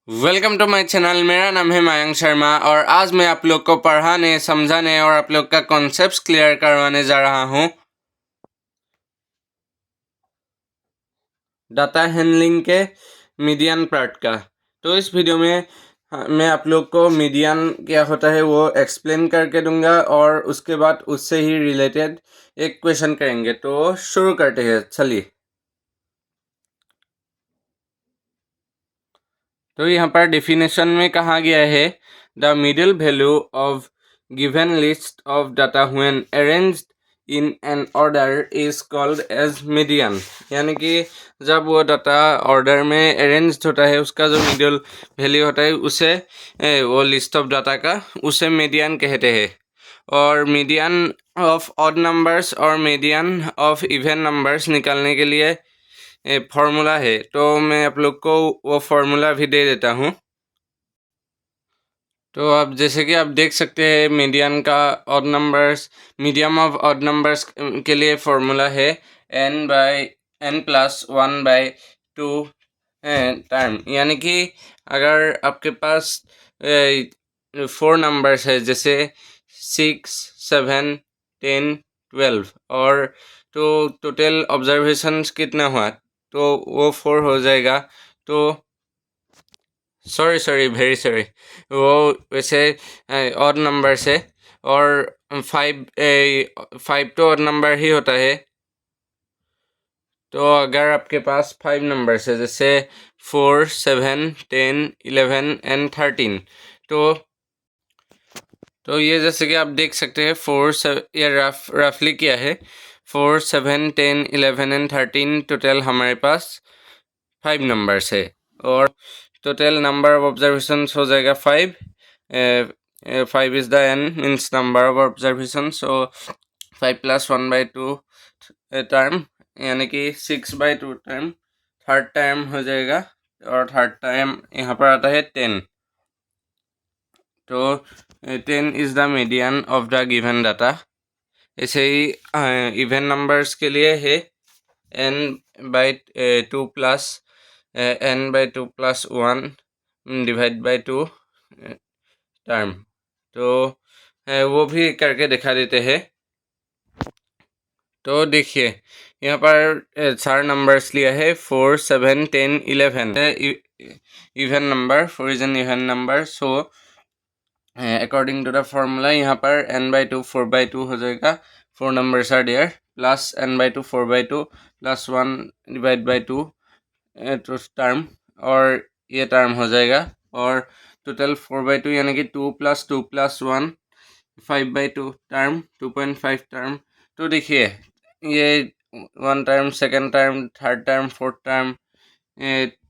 Welcome to my channel. मेरा नाम है मयंक शर्मा और आज मैं आप लोग को पढ़ाने, समझाने और आप लोग का कॉन्सेप्ट्स क्लियर करवाने जा रहा हूँ डाटा हैंडलिंग के मीडियन पार्ट का। तो इस वीडियो में मैं आप लोग को मीडियन क्या होता है वो एक्सप्लेन करके दूंगा और उसके बाद उससे ही रिलेटेड एक क्वेश्चन करेंगे। तो शुरू करते हैं, चलिए। तो यहाँ पर डेफिनेशन में कहा गया है the middle value of given list of data when arranged in an order is called as median. यानी कि जब वो डाटा ऑर्डर में अरेंज होता है उसका जो मिडिल वैल्यू होता है उसे वो लिस्ट ऑफ डाटा का उसे मीडियन कहते हैं। और मीडियन ऑफ ऑड नंबर्स और मीडियन ऑफ इवन नंबर्स निकालने के लिए फॉर्मूला है, तो मैं आप लोग को वो फॉर्मूला भी दे देता हूँ। तो अब जैसे कि आप देख सकते हैं मीडियन का odd numbers medium of odd numbers के लिए फॉर्मूला है n/n+1/2 टाइम। यानी कि अगर आपके पास 4 नंबर्स है जैसे 6, 7, 10, 12 और तो टोटल ऑब्जर्वेशंस कितना हुआ तो वो 4 हो जाएगा। तो सॉरी वेरी सॉरी, वो वैसे ऑड नंबर से और 5 तो ऑड नंबर ही होता है। तो अगर आपके पास 5 नंबर्स है जैसे 4, 7, 10, 11 एंड 13, तो ये जैसे कि आप देख सकते हैं 4 ये रफली क्या है 4, 7, 10, 11 एंड 13 टोटल हमारे पास 5 नंबर्स है और टोटल नंबर ऑफ ऑब्जर्वेशन हो जाएगा 5। 5 is the n means number of observation, so 5+1/2 term यानी कि 6/2 टर्म थर्ड टाइम हो जाएगा और थर्ड टाइम यहाँ पर आता है 10। तो 10 is the median of the given data. ऐसे ही इवन नंबर्स के लिए है n/2 plus n/2+1 divide by 2 term. तो वो भी करके दिखा देते हैं। तो देखिए यहाँ पर 4 नंबर्स लिया है 4, 7, 10, 11 even number, 4 is an even number. So according to the formula यहाँ पर n/2 4/2 हो जाएगा। 4 numbers are there plus n/2 4/2 plus 1 divide by 2 तो टर्म और ये टर्म हो जाएगा और टोटल 4/2 यानी कि 2 + 2 + 1 5/2 टर्म 2.5 टर्म। तो देखिए ये 1 term, second term, third term, fourth term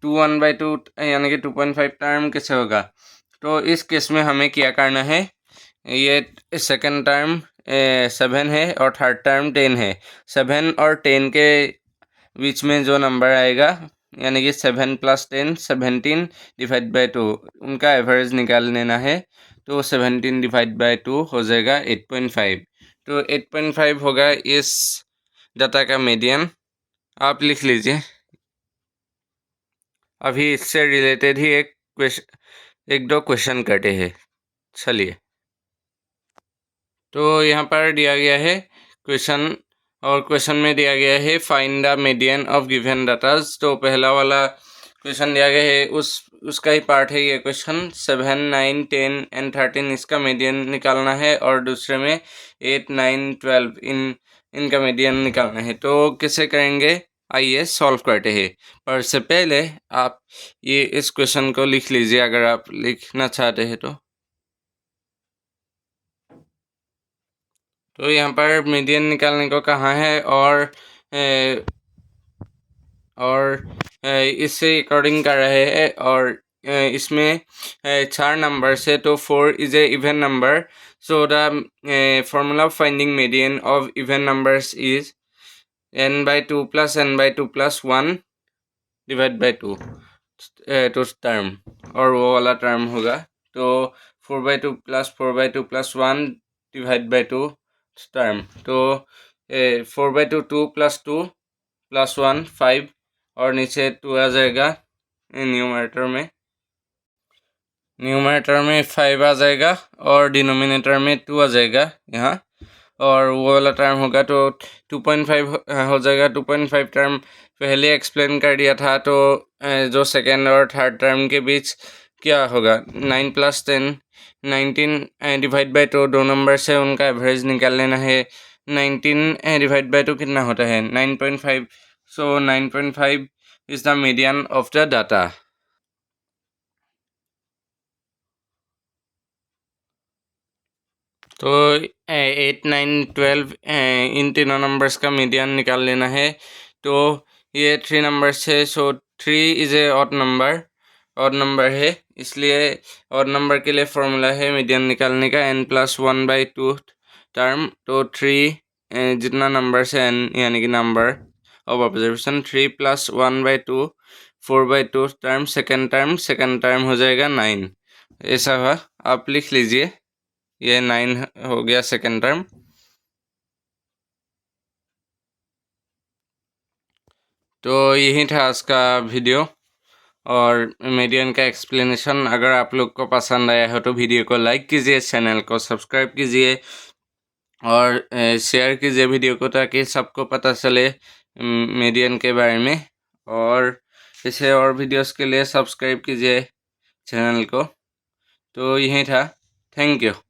2 1/2 यानी कि 2.5 टर्म कैसे होगा। तो इस केस में हमें क्या करना है, ये सेकेंड टर्म 7 है और थर्ड टर्म 10 है। 7 और 10 के बीच में जो नंबर आएगा यानी कि 7 + 10 17 डिवाइड बाई 2 उनका एवरेज निकाल लेना है। तो 17 डिवाइड बाई 2 हो जाएगा 8.5। तो 8.5 होगा इस डाटा का मीडियन। आप लिख लीजिए। अभी इससे रिलेटेड ही एक दो क्वेश्चन करते हैं, चलिए। तो यहाँ पर दिया गया है क्वेश्चन और क्वेश्चन में दिया गया है find the median of given datas. तो पहला वाला क्वेश्चन दिया गया है उसका ही पार्ट है ये क्वेश्चन। 7, 9, 10 एंड 13 इसका मीडियन निकालना है और दूसरे में 8, 9, 12 इनका मीडियन निकालना है। तो कैसे करेंगे, आइए सॉल्व करते हैं। पर से पहले आप ये इस क्वेश्चन को लिख लीजिए अगर आप लिखना चाहते हैं तो। तो यहाँ पर मीडियन निकालने को कहा है और इससे अकॉर्डिंग कर रहे हैं और इसमें 4 नंबर से तो 4 is a even number. So the formula of finding median of even numbers is n/2 + n/2 + 1 divide by 2 तो टर्म और वो वाला टर्म होगा। तो 4/2 + 4/2 + 1 डिवाइड बाई 2 टर्म। तो 4/2 2 + 2 + 1 5 और नीचे 2 आ जाएगा न्यूमरेटर में। न्यूमरेटर में 5 आ जाएगा और डिनोमिनेटर में 2 आ जाएगा यहाँ, और वो वाला टर्म होगा तो 2.5 हो जाएगा। 2.5 टर्म पहले एक्सप्लेन कर दिया था, तो जो सेकेंड और थर्ड टर्म के बीच क्या होगा, 9 + 10 19 डिवाइड बाई 2, दो नंबर से उनका एवरेज निकाल लेना है। 19 डिवाइड बाई 2 कितना होता है, 9.5। सो 9.5 is the median of the data. तो 8 9 12 इन तीनों नंबर्स का मीडियन निकाल लेना है। तो ये 3 नंबर्स है, सो 3 इज़ ए ऑड नंबर है, इसलिए ऑड नंबर के लिए फॉर्मूला है मीडियन निकालने का n+1/2 टर्म। तो 3 जितना नंबर्स है n यानी कि number of observation, 3 + 1/2 4/2 term, second term हो जाएगा 9। ऐसा हुआ, आप लिख लीजिए, ये 9 हो गया सेकेंड टर्म। तो यही था आज का वीडियो और मीडियन का एक्सप्लेनेशन। अगर आप लोग को पसंद आया हो तो वीडियो को लाइक कीजिए, चैनल को सब्सक्राइब कीजिए और शेयर कीजिए वीडियो को, ताकि सबको पता चले मीडियन के बारे में। और इसे और वीडियोस के लिए सब्सक्राइब कीजिए चैनल को। तो यही था, थैंक यू।